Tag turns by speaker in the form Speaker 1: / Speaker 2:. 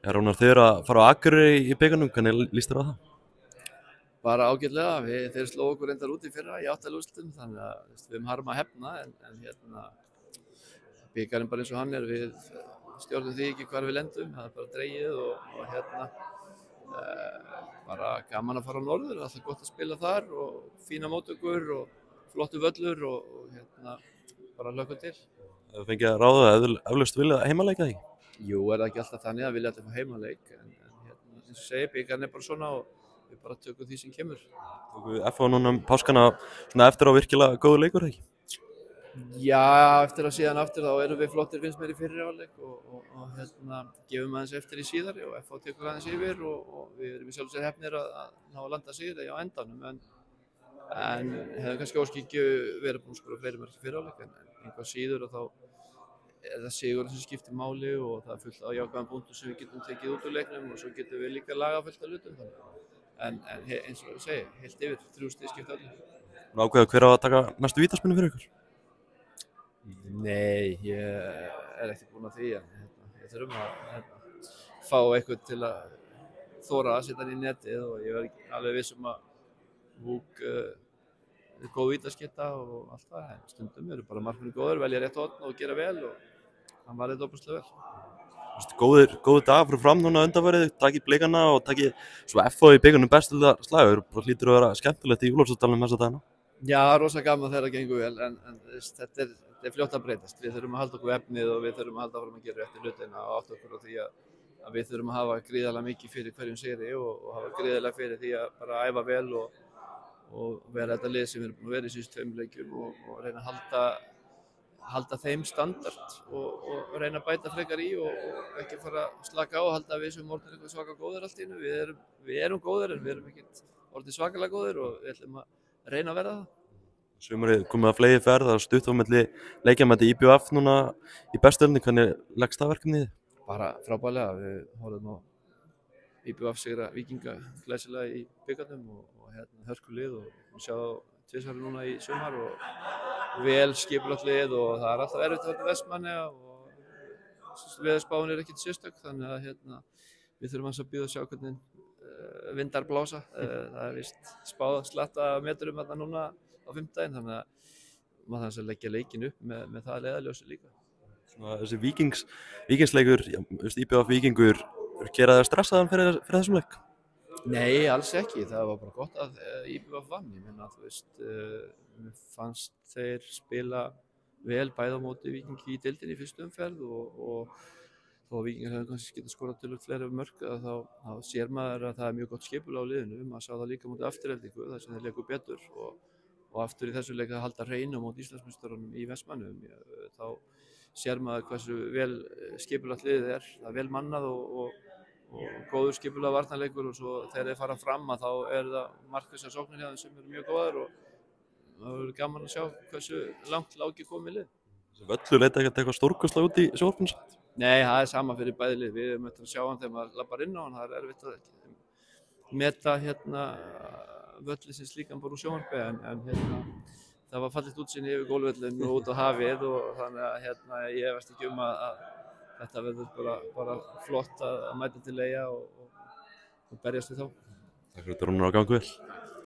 Speaker 1: Já, Rúnar, þið eru að fara á Akureyri í bikarnum, hvernig líst þér á það?
Speaker 2: Bara ágætlega, þeir slógu okkur reyndar út í fyrra í áttalega þannig að við höfum harma að hefna en bikarinn bara eins og hann er, við stjórnum því ekki hvar við lendum, það er bara dregið bara gaman að fara á norður, alltaf gott að spila þar og fína móttökur og flottu völlur bara hlökkum til.
Speaker 1: Þið fengið að ráða að eflaust vilja heimaleika því?
Speaker 2: Jú, er það ekki alltaf þannig að vilja alltaf fá heimaleik en eins og segi, bikarinn er bara svona og við bara tökum því sem kemur.
Speaker 1: Tóku FH núna páskana svona eftir á virkilega góður leikur, ekki?
Speaker 2: Já, eftir að síðan aftur þá erum við flottir finnst mér í fyrri hálfleik og gefum aðeins eftir í síðari og FH tekur aðeins yfir og við erum í sjálfsögðu hefnir að ná að landa sigri á endanum en hefðum kannski óskil ekki verið búin að skora fleiri mörk í fyrri hálfleik en einhvað síður og þá er það sigurinn sem skiptir máli og það er fullt af jákvæðum punktum sem við getum tekið út úr leiknum og svo getum við líka lagað fullt af hlutum en eins og ég segi, heilt yfir 3 stig skipta öllu.
Speaker 1: Nú ákveða hver á að taka næstu vítaspyrnu fyrir ykkur?
Speaker 2: Nei, ég er ekki búinn að því en við þurfum að fá eitthvað til að þóra að setja hann í netið og ég er alveg viss að Vúk er góð vítaskytta og allt það en stundum eru bara markmenn góður, velja rétt horn og gera vel og hann var þetta opaslega vel.
Speaker 1: Góður dag fyrir fram núna undanfarið, takið Blikana og takið svo FH í bikarnum bestulega slagur, bara hlýtur að vera skemmtilegt í Úlfarsdalnum þessa dagana.
Speaker 2: Já, rosa gaman þegar það gengur vel en þetta er fljótt að breytast. Við þurfum að halda okkur efnið og við þurfum að halda áfram að gera réttu hlutina og átta okkur á því að við þurfum að hafa gríðarlega mikið fyrir hverjum sigri og hafa gríðarlega fyrir því að bara æfa vel og vera þetta lið sem við erum búin að vera í síðustu 2 leikjum og reyna að halda þeim standard og reyna að bæta frekar í og ekki fara að slaka á og halda að við sem orðin eitthvað svaka góðir allt í einu. Við erum góðir en við erum ekkert orðin svakalega góðir og við ætlum að reyna að vera það.
Speaker 1: Sumarið komið að flegi ferð, það stutt á milli leikjamæti IBF núna í bestöldinni, hvernig leggst það verkefnið þið?
Speaker 2: Bara frábærlega, við horfum á IBF sigra Víkinga glæsilega í bikarnum og hörkulið og sjá 2 svari núna í sumar og vel skipulagt lið og það er alltaf erfitt að vera Vestmannaeyja og veðurspáin er ekkert sérstök þannig að við þurfum að bíða að sjá hvernig vindar blása. Það er víst spáð slatta metrum þarna núna á 5. daginn þannig að maður þarf að leggja leikin upp með það að leiðarljósi líka.
Speaker 1: Svona þessi Víkingsleikur, IBF Víkingur, gera það stressaðan fyrir þessum leik?
Speaker 2: Nei, alls ekki. Það var bara gott að IBF vann. Ég meina mér fannst þeir spila vel bæði á móti Víkingi í deildinni í fyrstu umferð og þó að Víkingar hefði kannski getað skorað töluvert fleiri mörk þá sér maður að það er mjög gott skipulag á liðinu. Maður sá það líka móti Aftureldingu þar sem þeir leiku betur og aftur í þessu leik að halda hreinu á móti Íslandsmeisturunum í Vestmannaeyjum. Þá sér maður hversu vel skipulagt liðið er. Það er vel mannað og góður skipulag varnarleikur og svo þegar þeir fara fram þá er það markvissar sóknir hjá þeim sem eru mjög góðar og það verður gaman að sjá hversu langt lágið komið lið.
Speaker 1: Þessi völlur leit ekkert eitthvað stórkostlega út í sjónvarpinu?
Speaker 2: Nei, það er sama fyrir bæði lið. Við erum eftir að sjá hann þegar maður labbar inn á hann. Það er erfitt að meta völlið sem slíkan bara úr sjónvarpi en það var fallegt útsýni yfir gólvöllin og út á hafið og þannig að ég efast ekki að þetta verður bara flott að mæta til Eyja og berjast við þá.
Speaker 1: Takk fyrir þetta, Rúnar, og gangi vel.